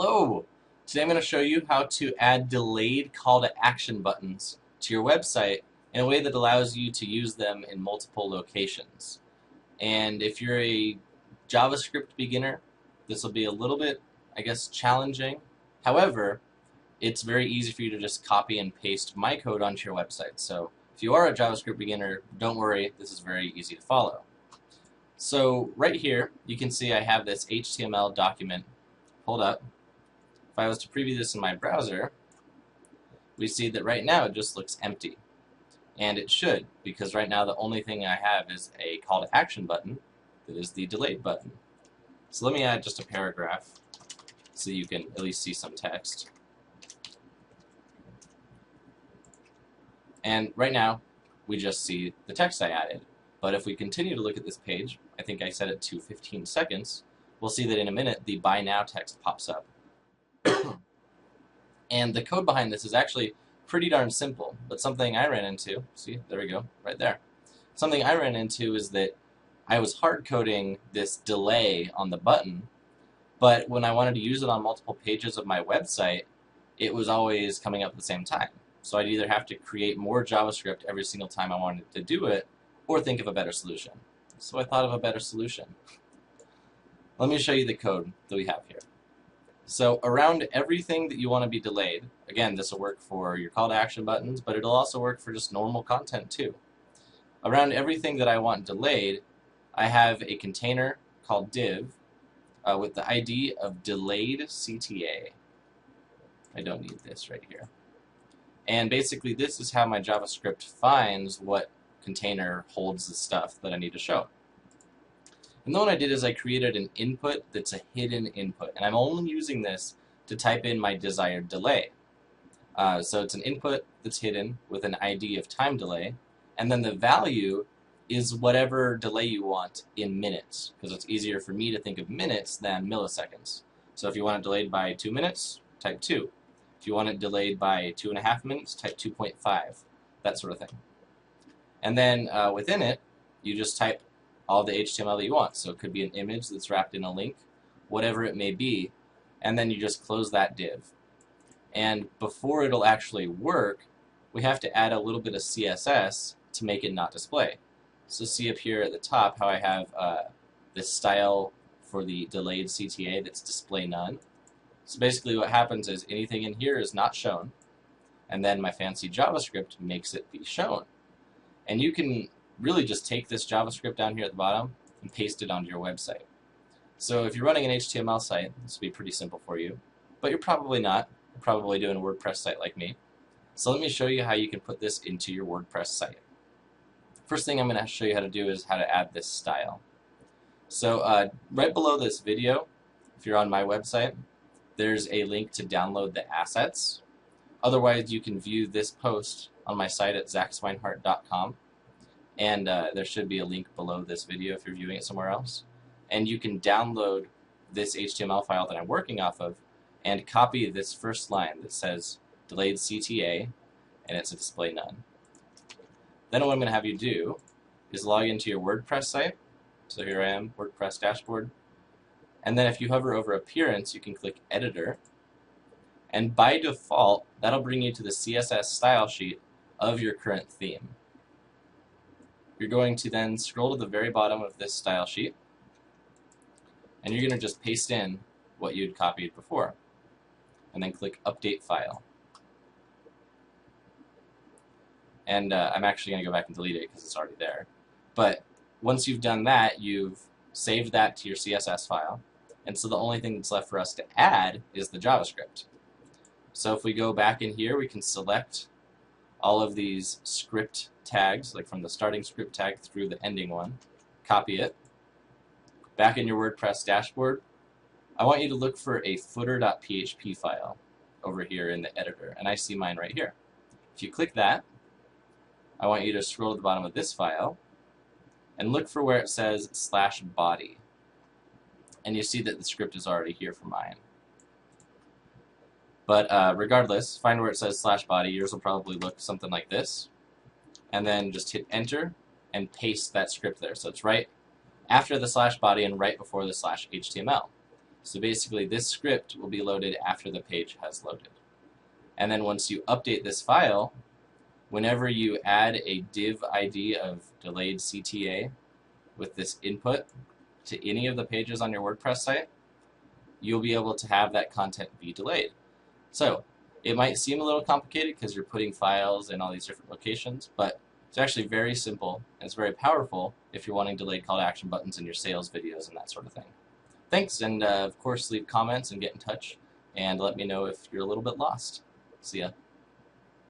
Hello! Today I'm going to show you how to add delayed call to action buttons to your website in a way that allows you to use them in multiple locations. And if you're a JavaScript beginner, this will be a little bit, challenging. However, it's very easy for you to just copy and paste my code onto your website. So if you are a JavaScript beginner, don't worry, this is very easy to follow. So right here, you can see I have this HTML document pulled up. If I was to preview this in my browser, we see that right now it just looks empty. And it should, because right now the only thing I have is a call to action button that is the delayed button. So let me add just a paragraph so you can at least see some text. And right now, we just see the text I added. But if we continue to look at this page, I think I set it to 15 seconds, we'll see that in a minute the Buy Now text pops up. And the code behind this is actually pretty darn simple, but something I ran into, see, there we go, right there. Something I ran into is that I was hard coding this delay on the button, but when I wanted to use it on multiple pages of my website, it was always coming up at the same time. So I'd either have to create more JavaScript every single time I wanted to do it, or think of a better solution. So I thought of a better solution. Let me show you the code that we have here. So around everything that you want to be delayed, again, this will work for your call to action buttons, but it'll also work for just normal content too. Around everything that I want delayed, I have a container called div with the ID of delayed CTA. I don't need this right here. And basically this is how my JavaScript finds what container holds the stuff that I need to show. And then what I did is I created an input that's a hidden input, and I'm only using this to type in my desired delay. So it's an input that's hidden with an ID of time delay, and then the value is whatever delay you want in minutes, because it's easier for me to think of minutes than milliseconds. So if you want it delayed by 2 minutes, type 2. If you want it delayed by 2.5 minutes, type 2.5, that sort of thing. And then within it, you just type all the HTML that you want. So it could be an image that's wrapped in a link, whatever it may be, and then you just close that div. And before it'll actually work, we have to add a little bit of CSS to make it not display. So see up here at the top how I have this style for the delayed CTA that's display none. So basically what happens is anything in here is not shown, and then my fancy JavaScript makes it be shown. And you can really just take this JavaScript down here at the bottom and paste it onto your website. So if you're running an HTML site, this will be pretty simple for you, but you're probably not. You're probably doing a WordPress site like me. So let me show you how you can put this into your WordPress site. First thing I'm going to show you how to do is how to add this style. So right below this video, if you're on my website, there's a link to download the assets. Otherwise, you can view this post on my site at zachswinehart.com. And there should be a link below this video if you're viewing it somewhere else. And you can download this HTML file that I'm working off of and copy this first line that says delayed CTA, and it's a display none. Then what I'm going to have you do is log into your WordPress site. So here I am, WordPress dashboard. And then if you hover over Appearance, you can click Editor. And by default, that'll bring you to the CSS style sheet of your current theme. You're going to then scroll to the very bottom of this style sheet, and you're going to just paste in what you'd copied before, and then click Update File. And I'm actually going to go back and delete it because it's already there. But once you've done that, you've saved that to your CSS file, and so the only thing that's left for us to add is the JavaScript. So if we go back in here, we can select all of these script tags, like from the starting script tag through the ending one, copy it. Back in your WordPress dashboard, I want you to look for a footer.php file over here in the editor, and I see mine right here. If you click that, I want you to scroll to the bottom of this file and look for where it says /body. And you see that the script is already here for mine. But regardless, find where it says /body. Yours will probably look something like this. And then just hit enter and paste that script there. So it's right after the /body and right before the /HTML. So basically this script will be loaded after the page has loaded. And then once you update this file, whenever you add a div ID of delayed CTA with this input to any of the pages on your WordPress site, you'll be able to have that content be delayed. So it might seem a little complicated because you're putting files in all these different locations, but it's actually very simple and it's very powerful if you're wanting delayed call to action buttons in your sales videos and that sort of thing. Thanks, and of course leave comments and get in touch and let me know if you're a little bit lost. See ya.